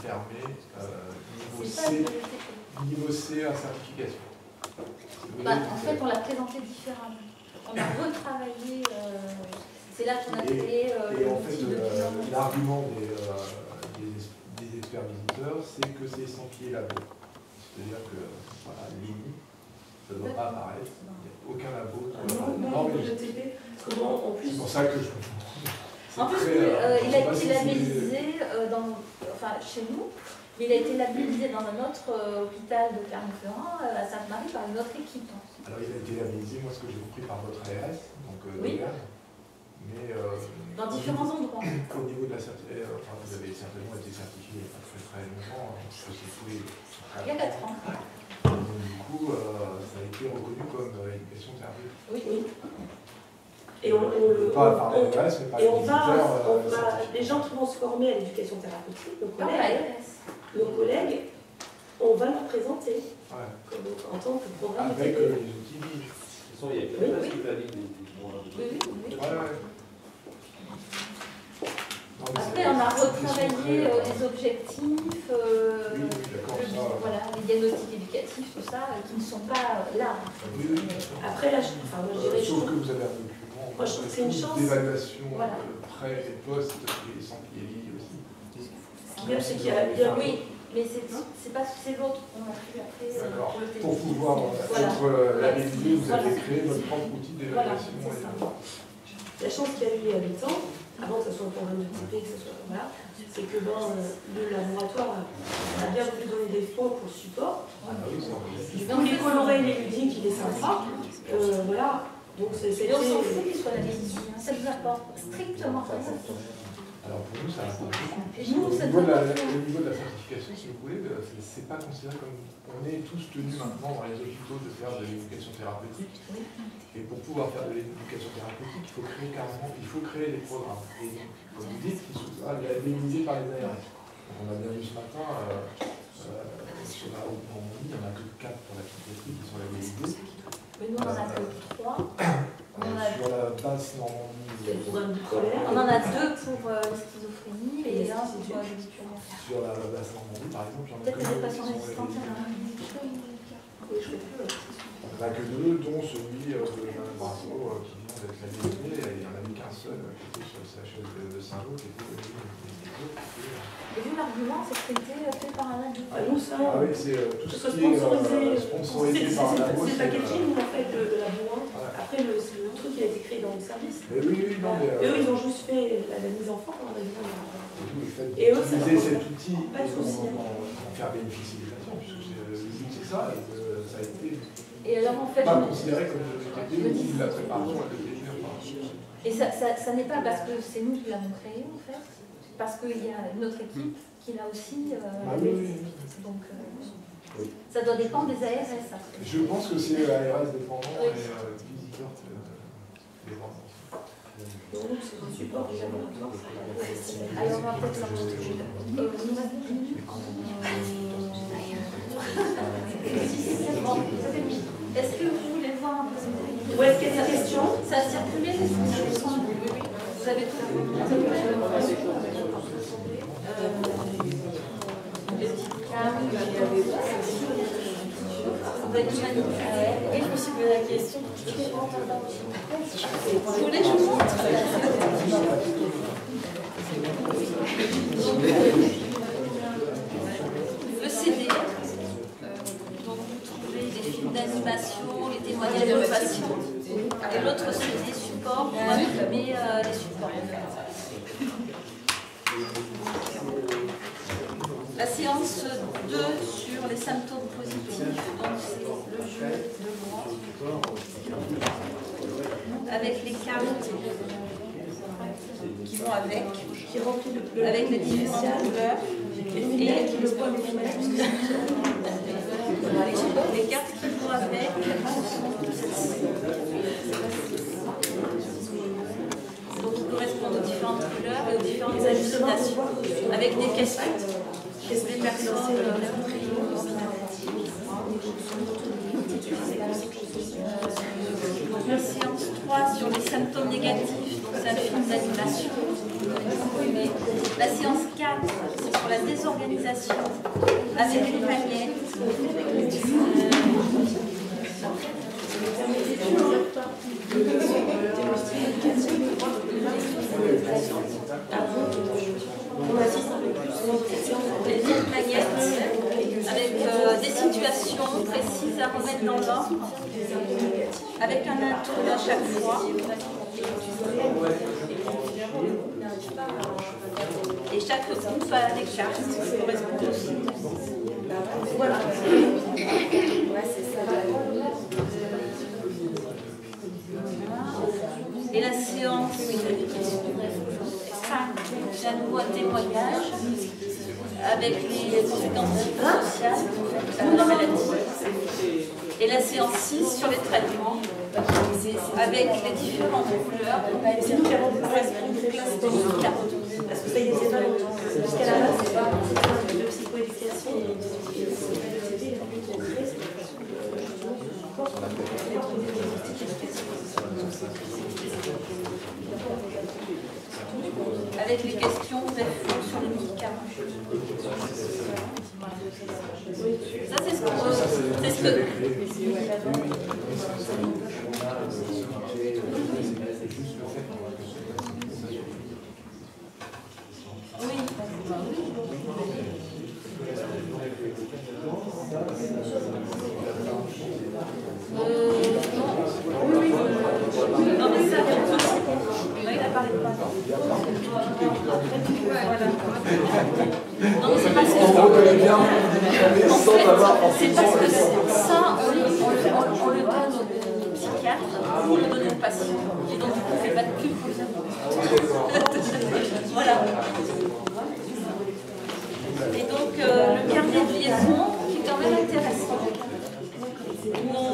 fermé, niveau C à certification. En fait, on l'a présenté différemment. On a retravaillé, c'est là qu'on a créé et en fait, l'argument des experts visiteurs, c'est que c'est estampillé labo. C'est-à-dire que voilà, l'INI, ça ne doit pas apparaître. Il n'y a aucun labo. C'est pour ça que je... En plus, il a été labellisé chez nous, mais il a été labellisé dans un autre hôpital de Clermont-Ferrand, à Sainte-Marie, par une autre équipe. Alors, il a été labellisé, moi, ce que j'ai compris, par votre ARS, donc oui. Mais dans différents endroits. Au niveau de la certification, vous avez certainement été certifié il n'y a pas très longtemps, je sais plus. Il y a 4 ans. Donc, du coup, ça a été reconnu comme éducation thérapeutique. Oui. Et on va, les gens qui vont se former à l'éducation thérapeutique, nos collègues, on va leur présenter en tant que programme avec les outils. De toute façon, il y a quelqu'un qui valide des Après, on a retravaillé les objectifs, les diagnostics éducatifs, tout ça, qui ne sont pas là. Après, là, moi, je dirais... Sauf que vous avez un document moi, je trouve que c'est une chance d'évaluation pré et post et sans qu'il y ait lié aussi. Ce qui est bien, c'est qu'il y a... Oui, mais c'est l'autre qu'on a pris après. Pour pouvoir être labellisé, vous avez créé votre propre outil d'évaluation. La chance qu'il y a eu il y a 8 ans, avant que ce soit un programme de TP, que ce soit c'est que le laboratoire a bien voulu donner des fonds pour le support. Du coup, les colorés, les ludiques, il est sympa. Voilà. Donc on s'en fout qu'il soit labellisé. Ça nous apporte strictement rien. Alors pour nous, ça apporte beaucoup. Au niveau de la certification, si vous voulez, c'est pas considéré comme... On est tous tenus maintenant dans les hôpitaux de faire de l'éducation thérapeutique. Et pour pouvoir faire de l'éducation thérapeutique, il faut créer des programmes. Et donc, comme vous dites, qui sont labellisés par les ARS. Donc on a bien vu ce matin, sur la Haute-Normandie, il n'y en a que 4 pour la psychiatrie qui sont labellisés. Mais nous, on en a que 3. Sur la basse Normandie, on en a 2 pour la schizophrénie et 1 pour l'habitude. Sur la basse Normandie, par exemple, il y en a peut-être des patients résistants. Oui, je ne sais plus. Il n'y en a que 2, dont celui de Mme Brasseau qui vient d'être labellisé. Il n'y en avait qu'un seul qui était sur le CHS de Saint-Lô, qui était Et vu l'argument, c'est que c'était fait par un adulte. Ah non, ça. Ah oui, c'est tout ce qui est sponsorisé par un labo. C'est le packaging en fait de la boîte. Après, le truc qui a été créé dans le service. Mais oui, non, mais. Eux, ils ont juste fait la mise en forme. Et eux, ça cet outil pas de souci. En faire bénéficier les patients, puisque le but c'est ça, et que ça a été et alors, en fait, pas considéré comme de la préparation à devenir. Et ça n'est pas parce que c'est nous qui l'avons créé, en fait, parce qu'il y a une autre équipe qui l'a aussi. Donc, ça doit dépendre des ARS. Après. Je pense que c'est ARS dépendant et visiteurs dépendant. Donc, c'est un support du laboratoire. Alors, on va peut-être est-ce que vous voulez voir un peu? Ou est-ce qu'il y a des questions? Ça a circulé, vous avez tout Et je me suis posé la question. Vous voulez que je vous montre? Le CD, dont vous trouvez des films d'animation, les témoignages de patients, et l'autre CD support pour imprimer les supports. La séance 2 sur les symptômes positifs, donc c'est le jeu de mois, avec les cartes qui vont avec les différentes couleurs, et les cartes qui vont avec donc ils correspondent aux différentes couleurs et aux différentes agitations, avec des questions. Les personnes donc la séance 3 sur les symptômes négatifs, donc c'est un film d'animation. Mais la séance 4, c'est sur la désorganisation avec une magnète. On assiste un peu plus Les magnètes avec des situations précises à remettre dans l'ordre, avec un intrus à chaque fois. Et chaque groupe a des cartes qui correspondent aussi. Voilà. Ouais, c'est ça. Et la séance 5, c'est à nouveau un témoignage avec les conséquences sociales de la maladie. Et la séance 6 sur les traitements avec les différentes couleurs. C'est nous qui avons correspondre aux classes parce que ça y est, c'est pas jusqu'à la base, c'est pas un de psychoéducation. Avec les questions des faux sur les médicaments. Ça, c'est ce que... Oui. Non, mais ça, oui, il a parlé de pas. Non, c'est parce que ça, on le donne au psychiatre ou on le donne au patient. Et donc, du coup, on ne fait pas de pub pour ça. Voilà. Et donc, le carnet de liaison qui est quand même intéressant. Où on